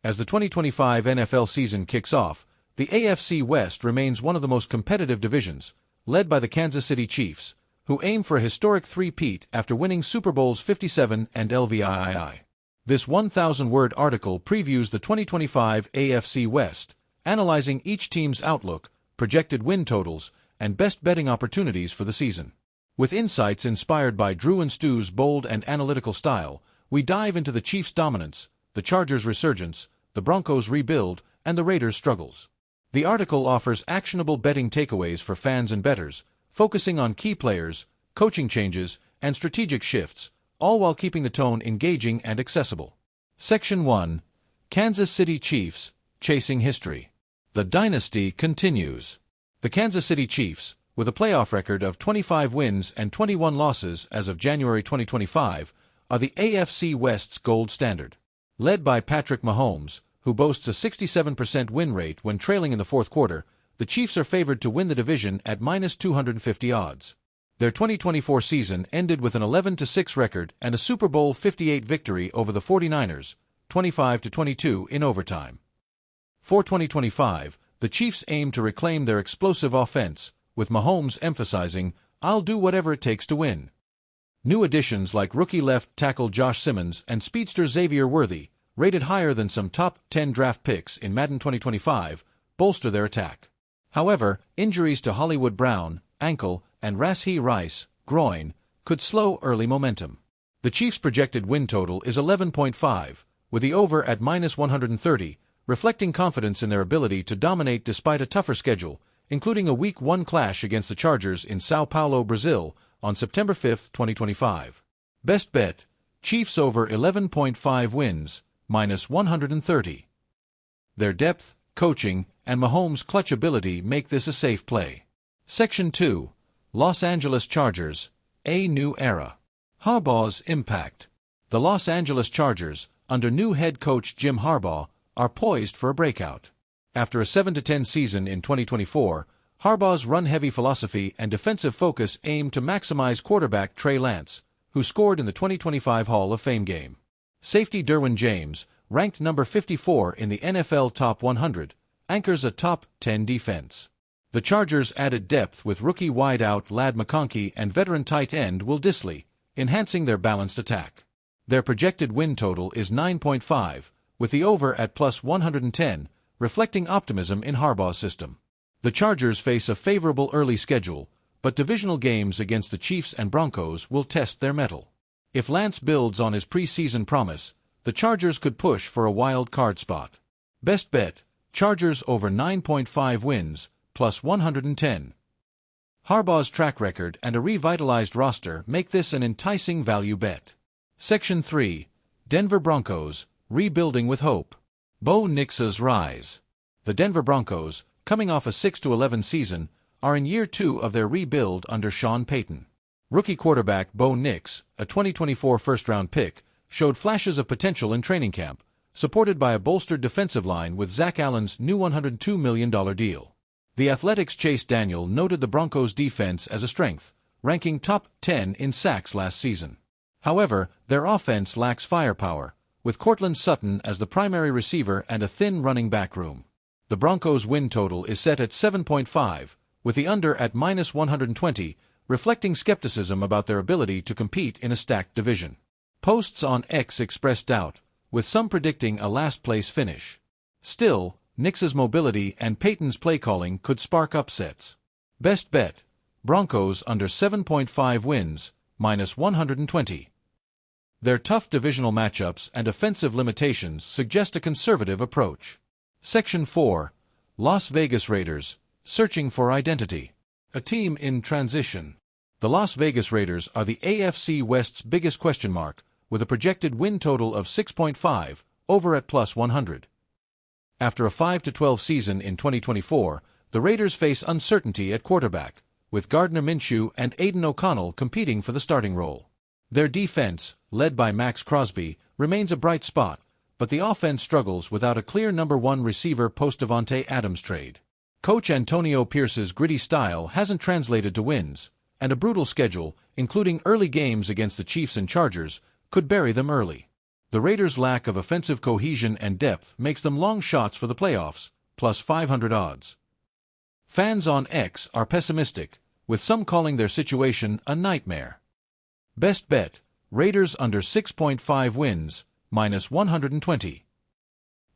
As the 2025 NFL season kicks off, the AFC West remains one of the most competitive divisions, led by the Kansas City Chiefs, who aim for a historic three-peat after winning Super Bowls 57 and LVII. This 1,000-word article previews the 2025 AFC West, analyzing each team's outlook, projected win totals, and best betting opportunities for the season. With insights inspired by Drew and Stu's bold and analytical style, we dive into the Chiefs' dominance, the Chargers' resurgence, the Broncos' rebuild, and the Raiders' struggles. The article offers actionable betting takeaways for fans and bettors, focusing on key players, coaching changes, and strategic shifts, all while keeping the tone engaging and accessible. Section 1. Kansas City Chiefs, Chasing History. The dynasty continues. The Kansas City Chiefs, with a playoff record of 25 wins and 21 losses as of January 2025, are the AFC West's gold standard. Led by Patrick Mahomes, who boasts a 67% win rate when trailing in the fourth quarter, the Chiefs are favored to win the division at -250 odds. Their 2024 season ended with an 11-6 record and a Super Bowl 58 victory over the 49ers, 25-22 in overtime. For 2025, the Chiefs aim to reclaim their explosive offense, with Mahomes emphasizing, "I'll do whatever it takes to win." New additions like rookie left tackle Josh Simmons and speedster Xavier Worthy, rated higher than some top 10 draft picks in Madden 2025, bolster their attack. However, injuries to Hollywood Brown, ankle, and Rashee Rice, groin, could slow early momentum. The Chiefs' projected win total is 11.5, with the over at -130, reflecting confidence in their ability to dominate despite a tougher schedule, including a Week 1 clash against the Chargers in Sao Paulo, Brazil, on September 5, 2025. Best bet, Chiefs over 11.5 wins, -130. Their depth, coaching, and Mahomes' clutch ability make this a safe play. Section 2. Los Angeles Chargers, a new era. Harbaugh's impact. The Los Angeles Chargers, under new head coach Jim Harbaugh, are poised for a breakout. After a 7-10 season in 2024, Harbaugh's run-heavy philosophy and defensive focus aim to maximize quarterback Trey Lance, who scored in the 2025 Hall of Fame game. Safety Derwin James, ranked number 54 in the NFL Top 100, anchors a top 10 defense. The Chargers added depth with rookie wideout Ladd McConkey and veteran tight end Will Dissly, enhancing their balanced attack. Their projected win total is 9.5, with the over at +110, reflecting optimism in Harbaugh's system. The Chargers face a favorable early schedule, but divisional games against the Chiefs and Broncos will test their mettle. If Lance builds on his preseason promise, the Chargers could push for a wild card spot. Best bet, Chargers over 9.5 wins, +110. Harbaugh's track record and a revitalized roster make this an enticing value bet. Section 3. Denver Broncos, rebuilding with hope. Bo Nix's rise. The Denver Broncos, coming off a 6-11 season, are in year 2 of their rebuild under Sean Payton. Rookie quarterback Bo Nix, a 2024 first-round pick, showed flashes of potential in training camp, supported by a bolstered defensive line with Zach Allen's new $102 million deal. The Athletic's Chase Daniel noted the Broncos' defense as a strength, ranking top 10 in sacks last season. However, their offense lacks firepower, with Courtland Sutton as the primary receiver and a thin running back room. The Broncos' win total is set at 7.5, with the under at -120, reflecting skepticism about their ability to compete in a stacked division. Posts on X expressed doubt, with some predicting a last-place finish. Still, Nix's mobility and Payton's play-calling could spark upsets. Best bet, Broncos under 7.5 wins, -120. Their tough divisional matchups and offensive limitations suggest a conservative approach. Section 4. Las Vegas Raiders, searching for identity. A team in transition. The Las Vegas Raiders are the AFC West's biggest question mark, with a projected win total of 6.5, over at +100. After a 5-12 season in 2024, the Raiders face uncertainty at quarterback, with Gardner Minshew and Aiden O'Connell competing for the starting role. Their defense, led by Max Crosby, remains a bright spot, but the offense struggles without a clear number 1 receiver post-Davante Adams trade. Coach Antonio Pierce's gritty style hasn't translated to wins, and a brutal schedule, including early games against the Chiefs and Chargers, could bury them early. The Raiders' lack of offensive cohesion and depth makes them long shots for the playoffs, plus 500 odds. Fans on X are pessimistic, with some calling their situation a nightmare. Best bet, Raiders under 6.5 wins, minus 120.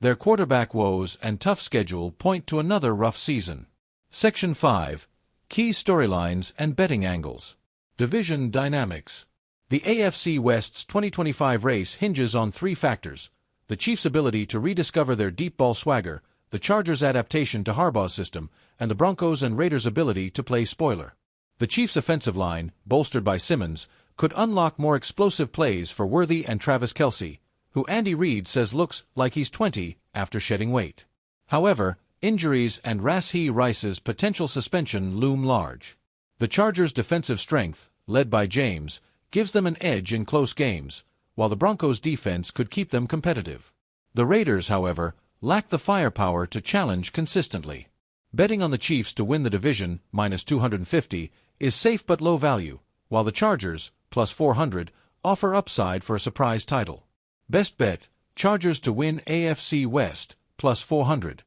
Their quarterback woes and tough schedule point to another rough season. Section 5. Key storylines and betting angles. Division dynamics. The AFC West's 2025 race hinges on three factors: the Chiefs' ability to rediscover their deep ball swagger, the Chargers' adaptation to Harbaugh's system, and the Broncos' and Raiders' ability to play spoiler. The Chiefs' offensive line, bolstered by Simmons, could unlock more explosive plays for Worthy and Travis Kelce, who Andy Reid says looks like he's 20 after shedding weight. However, injuries and Rashee Rice's potential suspension loom large. The Chargers' defensive strength, led by James, gives them an edge in close games, while the Broncos' defense could keep them competitive. The Raiders, however, lack the firepower to challenge consistently. Betting on the Chiefs to win the division, minus 250, is safe but low value, while the Chargers, plus 400, offer upside for a surprise title. Best bet, Chargers to win AFC West, plus 400.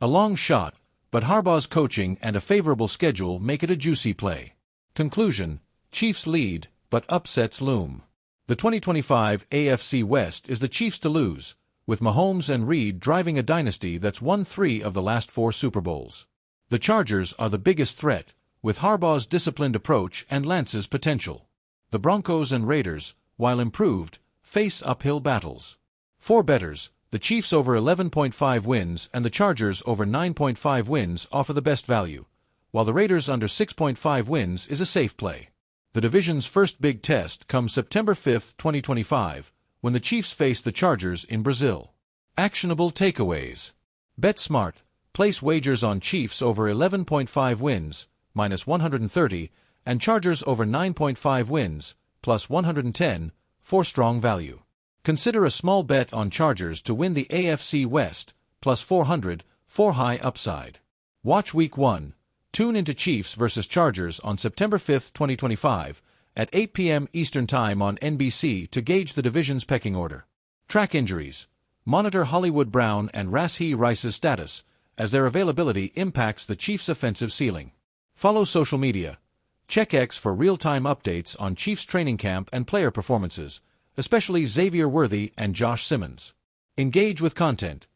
A long shot, but Harbaugh's coaching and a favorable schedule make it a juicy play. Conclusion, Chiefs lead, but upsets loom. The 2025 AFC West is the Chiefs to lose, with Mahomes and Reid driving a dynasty that's won 3 of the last 4 Super Bowls. The Chargers are the biggest threat, with Harbaugh's disciplined approach and Lance's potential. The Broncos and Raiders, while improved, face uphill battles. For bettors, the Chiefs over 11.5 wins and the Chargers over 9.5 wins offer the best value, while the Raiders under 6.5 wins is a safe play. The division's first big test comes September 5, 2025, when the Chiefs face the Chargers in Brazil. Actionable takeaways. Bet smart. Place wagers on Chiefs over 11.5 wins, minus 130, and Chargers over 9.5 wins, plus 110, for strong value. Consider a small bet on Chargers to win the AFC West, plus 400, for high upside. Watch Week 1. Tune into Chiefs vs. Chargers on September 5, 2025, at 8 p.m. Eastern Time on NBC to gauge the division's pecking order. Track injuries. Monitor Hollywood Brown and Rashee Rice's status, as their availability impacts the Chiefs' offensive ceiling. Follow social media. Check X for real-time updates on Chiefs training camp and player performances, especially Xavier Worthy and Josh Simmons. Engage with content.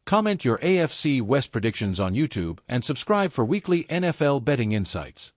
Comment your AFC West predictions on YouTube and subscribe for weekly NFL betting insights.